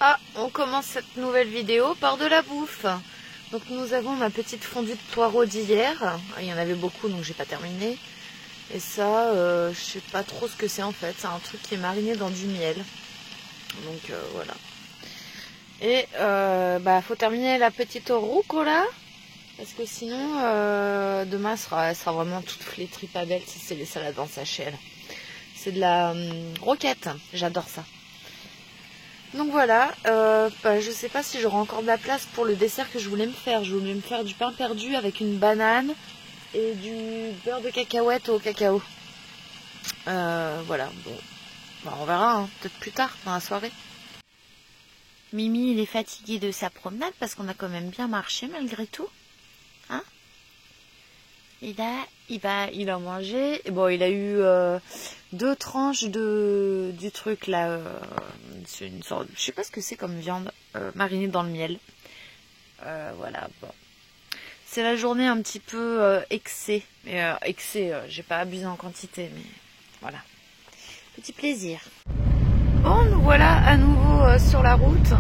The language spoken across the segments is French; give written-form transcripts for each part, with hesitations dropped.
Ah, on commence cette nouvelle vidéo par de la bouffe. Donc nous avons ma petite fondue de poireaux d'hier. Il y en avait beaucoup donc j'ai pas terminé. Et ça, je sais pas trop ce que c'est en fait. C'est un truc qui est mariné dans du miel. Donc voilà. Et faut terminer la petite rucola. Parce que sinon, demain elle sera vraiment toute flétrie, pas belle. C'est les salades en sachet là. C'est de la roquette. J'adore ça. Donc voilà, je sais pas si j'aurai encore de la place pour le dessert que je voulais me faire. Je voulais me faire du pain perdu avec une banane et du beurre de cacahuète au cacao. Voilà, bon, on verra, hein, peut-être plus tard dans la soirée. Mimi, il est fatigué de sa promenade parce qu'on a quand même bien marché malgré tout. Hein? Il a mangé. Bon, il a eu 2 tranches du truc là. C'est une sorte, je sais pas ce que c'est comme viande marinée dans le miel. Voilà. Bon, c'est la journée un petit peu excès. Mais j'ai pas abusé en quantité, mais voilà. Petit plaisir. Bon, nous voilà à nouveau sur la route.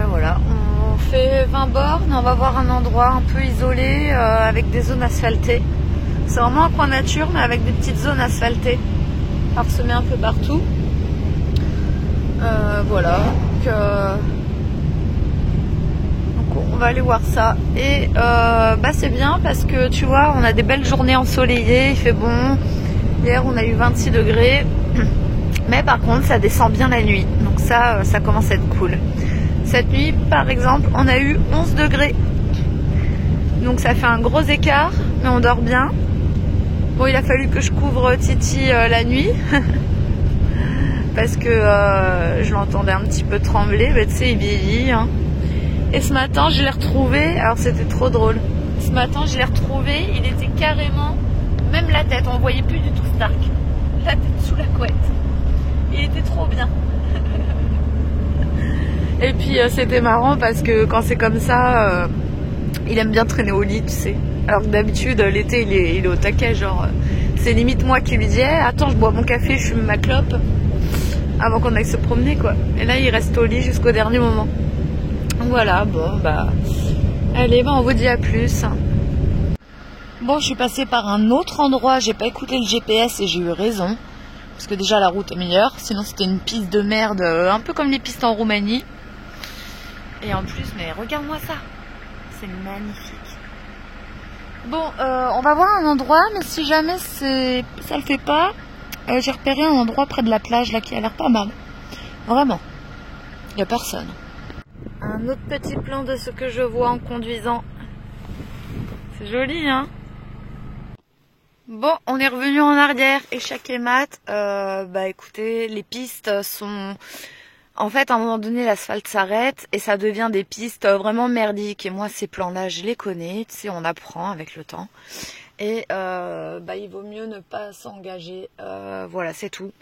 Voilà. On fait 20 bornes, on va voir un endroit un peu isolé avec des zones asphaltées. C'est vraiment un coin nature mais avec des petites zones asphaltées parsemées un peu partout. Voilà, donc on va aller voir ça. Et c'est bien parce que tu vois, on a des belles journées ensoleillées, il fait bon. Hier on a eu 26 degrés, mais par contre ça descend bien la nuit, donc ça commence à être cool. Cette nuit, par exemple, on a eu 11 degrés. Donc ça fait un gros écart, mais on dort bien. Bon, il a fallu que je couvre Titi la nuit. Parce que je l'entendais un petit peu trembler. Mais tu sais, il vieillit. Hein. Et ce matin, je l'ai retrouvé. Alors c'était trop drôle. Ce matin, je l'ai retrouvé. Il était carrément... Même la tête, on voyait plus du tout Stark. La tête sous la couette. Il était trop bien. Et puis c'était marrant parce que quand c'est comme ça, il aime bien traîner au lit, tu sais. Alors que d'habitude, l'été, il est au taquet, genre... c'est limite moi qui lui dis attends, je bois mon café, je fume ma clope, avant qu'on aille se promener, quoi. Et là, il reste au lit jusqu'au dernier moment. Voilà, bon, allez, on vous dit à plus. Bon, je suis passée par un autre endroit, j'ai pas écouté le GPS et j'ai eu raison. Parce que déjà, la route est meilleure. Sinon, c'était une piste de merde, un peu comme les pistes en Roumanie. Et en plus, mais regarde-moi ça. C'est magnifique. Bon, on va voir un endroit, mais si jamais ça le fait pas, j'ai repéré un endroit près de la plage là qui a l'air pas mal. Vraiment. Il n'y a personne. Un autre petit plan de ce que je vois en conduisant. C'est joli, hein? Bon, on est revenu en arrière. Échec et mat. Écoutez, les pistes sont... En fait, à un moment donné, l'asphalte s'arrête et ça devient des pistes vraiment merdiques. Et moi, ces plans-là, je les connais. Tu sais, on apprend avec le temps. Et il vaut mieux ne pas s'engager. Voilà, c'est tout.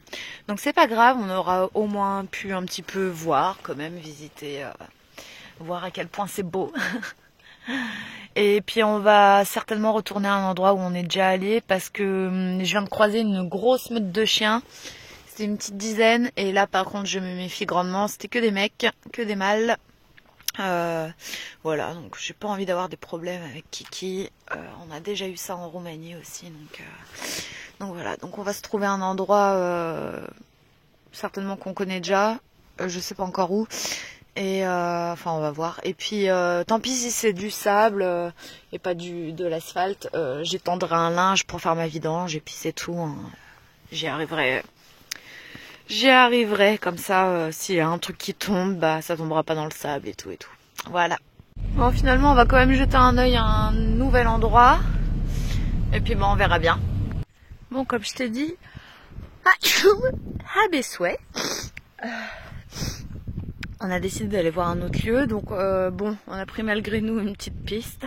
Donc, c'est pas grave. On aura au moins pu un petit peu voir, quand même, visiter, voir à quel point c'est beau. Et puis, on va certainement retourner à un endroit où on est déjà allé parce que je viens de croiser une grosse meute de chiens. C'était une petite dizaine et là par contre je me méfie grandement, c'était que des mecs, que des mâles. Voilà, donc j'ai pas envie d'avoir des problèmes avec Kiki. On a déjà eu ça en Roumanie aussi, donc voilà. Donc on va se trouver un endroit certainement qu'on connaît déjà, je sais pas encore où. Et on va voir. Et puis tant pis si c'est du sable et pas de l'asphalte, j'étendrai un linge pour faire ma vidange et puis c'est tout. Hein. J'y arriverai comme ça, s'il y a un truc qui tombe, ça tombera pas dans le sable et tout. Voilà. Bon, finalement, on va quand même jeter un œil à un nouvel endroit. Et puis, on verra bien. Bon, comme je t'ai dit, souhait. On a décidé d'aller voir un autre lieu. Donc, on a pris malgré nous une petite piste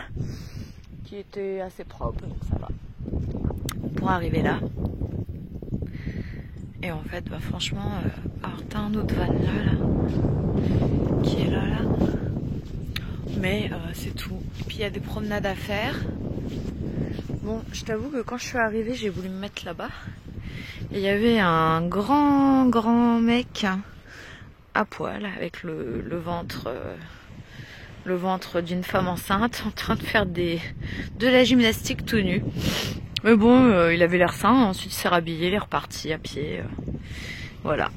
qui était assez propre, donc ça va. Pour arriver là. Et en fait, franchement, alors t'as un autre van là, qui est là. Mais c'est tout. Et puis il y a des promenades à faire. Bon, je t'avoue que quand je suis arrivée, j'ai voulu me mettre là-bas. Et il y avait un grand mec à poil avec le ventre d'une femme enceinte en train de faire de la gymnastique tout nu. Mais bon, il avait l'air sain, ensuite il s'est rhabillé, il est reparti à pied. Voilà.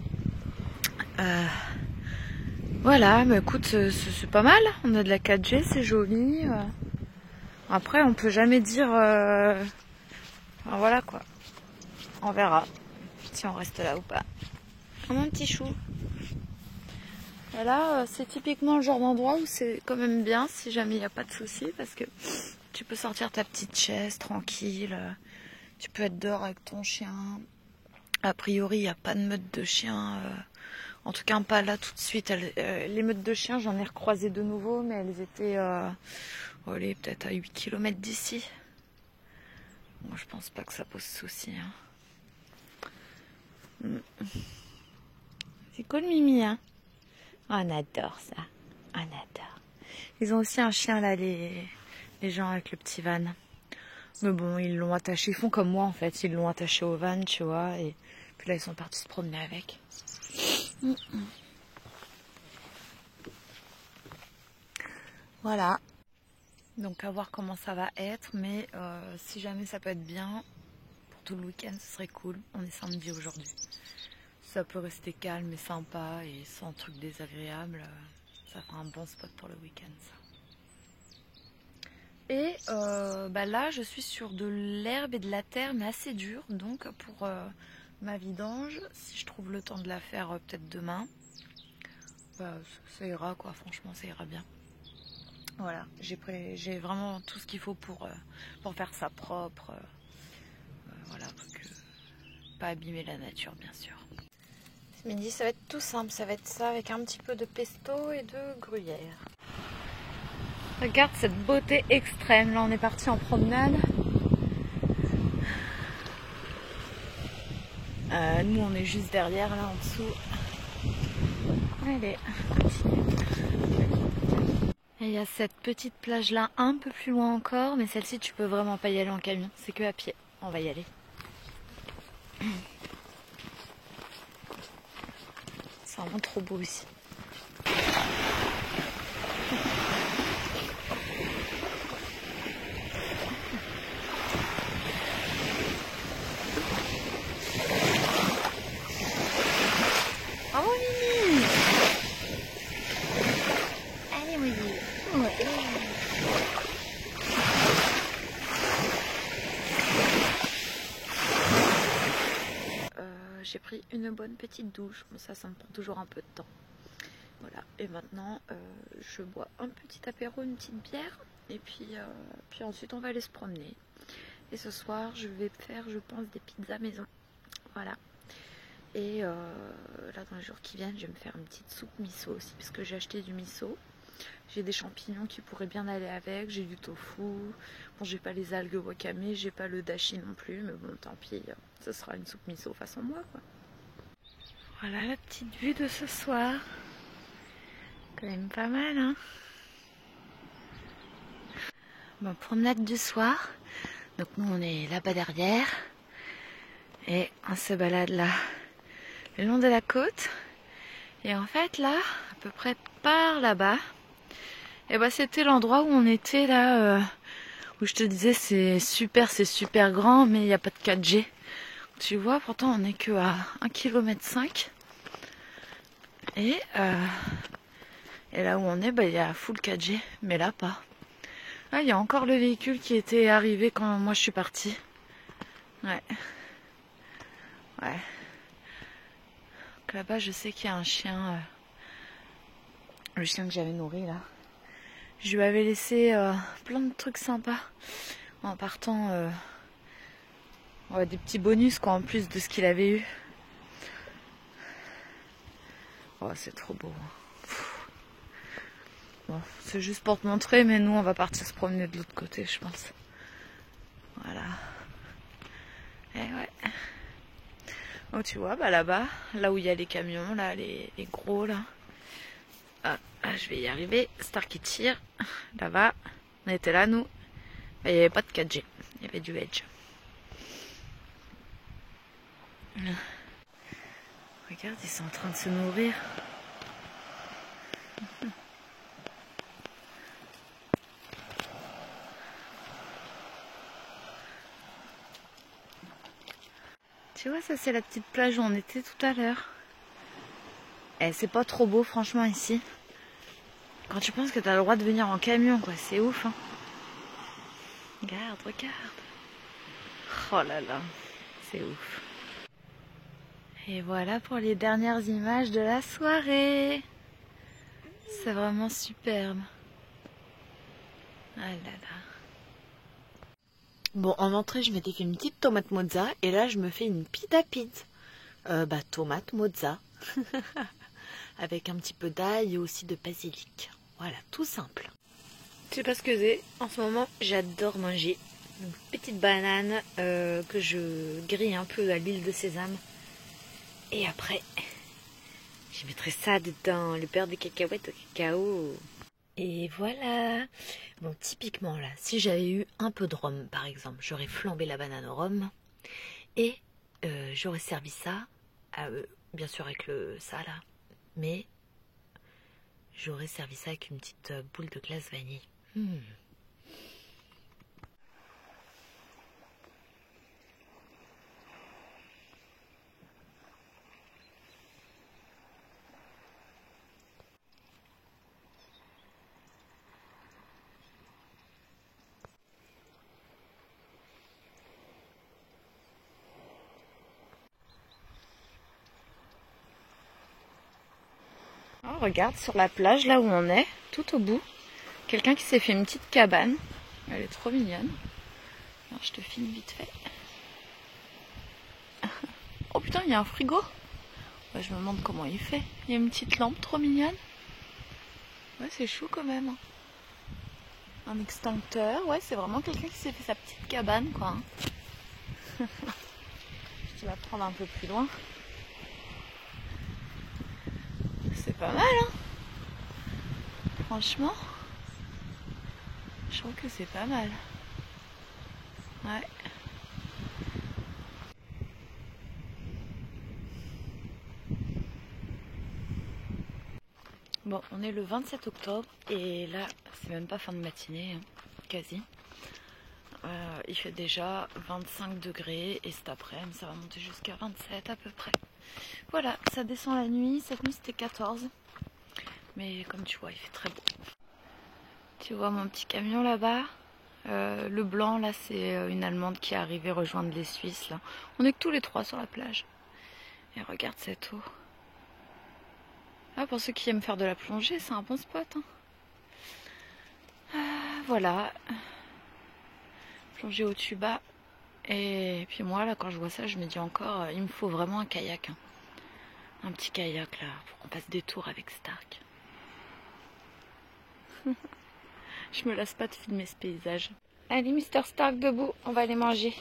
Voilà, mais écoute, c'est pas mal, on a de la 4G, c'est joli. Après, on peut jamais dire... Enfin, voilà quoi, on verra si on reste là ou pas. Oh, mon petit chou. Et là, c'est typiquement le genre d'endroit où c'est quand même bien si jamais il n'y a pas de soucis, parce que tu peux sortir ta petite chaise tranquille, tu peux être dehors avec ton chien. A priori, il n'y a pas de meute de chiens, en tout cas pas là tout de suite. Les meutes de chiens, j'en ai recroisé de nouveau, mais elles étaient peut-être à 8 km d'ici. Moi, je pense pas que ça pose souci. Hein. C'est cool, Mimi, hein. Oh, on adore ça. On adore. Ils ont aussi un chien là, les gens avec le petit van. Mais bon, ils l'ont attaché. Ils font comme moi en fait. Ils l'ont attaché au van, tu vois. Et puis là, ils sont partis se promener avec. Voilà. Donc à voir comment ça va être. Mais si jamais ça peut être bien, pour tout le week-end, ce serait cool. On est samedi aujourd'hui. Ça peut rester calme et sympa et sans truc désagréable. Ça fera un bon spot pour le week-end, ça. Et là, je suis sur de l'herbe et de la terre, mais assez dure. Donc pour ma vidange, si je trouve le temps de la faire peut-être demain, ça ira quoi, franchement, ça ira bien. Voilà, j'ai vraiment tout ce qu'il faut pour faire ça propre. Voilà, pour que pas abîmer la nature, bien sûr. Ce midi, ça va être tout simple, ça va être ça avec un petit peu de pesto et de gruyère. Regarde cette beauté extrême, là on est parti en promenade. Nous on est juste derrière, là en dessous. Allez, continue. Et il y a cette petite plage là un peu plus loin encore, mais celle-ci tu peux vraiment pas y aller en camion, c'est que à pied. On va y aller. C'est vraiment trop beau ici. Oh Mimi! Allez Mimi! Ouais. J'ai pris une bonne petite douche, mais ça me prend toujours un peu de temps. Voilà, et maintenant je bois un petit apéro, une petite bière, et puis ensuite on va aller se promener. Et ce soir je vais faire, je pense, des pizzas maison. Voilà. Et là dans les jours qui viennent, je vais me faire une petite soupe miso aussi, parce que j'ai acheté du miso. J'ai des champignons qui pourraient bien aller avec, j'ai du tofu. Bon, j'ai pas les algues wakame, j'ai pas le dashi non plus, mais bon, tant pis, ce sera une soupe miso façon moi, quoi. Voilà la petite vue de ce soir. Quand même pas mal, hein. Bon, promenade du soir. Donc nous, on est là-bas derrière. Et on se balade là, le long de la côte. Et en fait, là, à peu près par là-bas, et c'était l'endroit où on était là, où je te disais c'est super grand, mais il n'y a pas de 4G. Tu vois, pourtant on n'est que à 1,5 km. Et là où on est, il y a full 4G, mais là pas. Ah, il y a encore le véhicule qui était arrivé quand moi je suis partie. Ouais. Donc là-bas, je sais qu'il y a un chien, le chien que j'avais nourri là. Je lui avais laissé plein de trucs sympas en partant, des petits bonus quoi, en plus de ce qu'il avait eu. Oh, c'est trop beau. Bon, c'est juste pour te montrer, mais nous on va partir se promener de l'autre côté, je pense. Voilà. Et ouais. Oh, tu vois, là-bas, là où il y a les camions, là, les gros là. Je vais y arriver. Star qui tire. Là-bas. On était là, nous. Il n'y avait pas de 4G. Il y avait du Edge. Regarde, ils sont en train de se nourrir. Tu vois, ça c'est la petite plage où on était tout à l'heure. Eh, c'est pas trop beau franchement ici. Quand tu penses que t'as le droit de venir en camion, quoi, c'est ouf, hein. Regarde, regarde. Oh là là, c'est ouf. Et voilà pour les dernières images de la soirée. C'est vraiment superbe. Ah là là. Bon, en entrée, je m'étais fait une petite tomate mozza. Et là, je me fais une pita pite. Tomate mozza. Avec un petit peu d'ail et aussi de basilic. Voilà, tout simple. Je sais pas ce que c'est. En ce moment, j'adore manger une petite banane que je grille un peu à l'huile de sésame. Et après, je mettrai ça dedans, le beurre de cacahuète au cacao. Et voilà. Bon, typiquement là, si j'avais eu un peu de rhum par exemple, j'aurais flambé la banane au rhum. Et j'aurais servi ça, bien sûr avec ça là, mais j'aurais servi ça avec une petite boule de glace vanille. Oh, regarde sur la plage là où on est, tout au bout, quelqu'un qui s'est fait une petite cabane. Elle est trop mignonne. Alors je te filme vite fait. Oh putain, il y a un frigo. Ouais, je me demande comment il fait. Il y a une petite lampe trop mignonne. Ouais, c'est chou quand même. Un extincteur. Ouais, c'est vraiment quelqu'un qui s'est fait sa petite cabane quoi. Je vais la prendre un peu plus loin. C'est pas mal, hein. Franchement, je trouve que c'est pas mal. Ouais. Bon, on est le 27 octobre et là, c'est même pas fin de matinée, hein, quasi. Il fait déjà 25 degrés et cet après-midi, ça va monter jusqu'à 27 à peu près. Voilà, ça descend la nuit. Cette nuit, c'était 14. Mais comme tu vois, il fait très beau. Tu vois mon petit camion là-bas. Le blanc, là, c'est une Allemande qui est arrivée rejoindre les Suisses. Là. On est que tous les trois sur la plage. Et regarde cette eau. Ah, pour ceux qui aiment faire de la plongée, c'est un bon spot. Hein. Voilà. Plongée au tuba. Et puis moi, là, quand je vois ça, je me dis encore, il me faut vraiment un kayak. Hein. Un petit kayak, là, pour qu'on passe des tours avec Stark. Je me lasse pas de filmer ce paysage. Allez, Mr. Stark, debout, on va aller manger.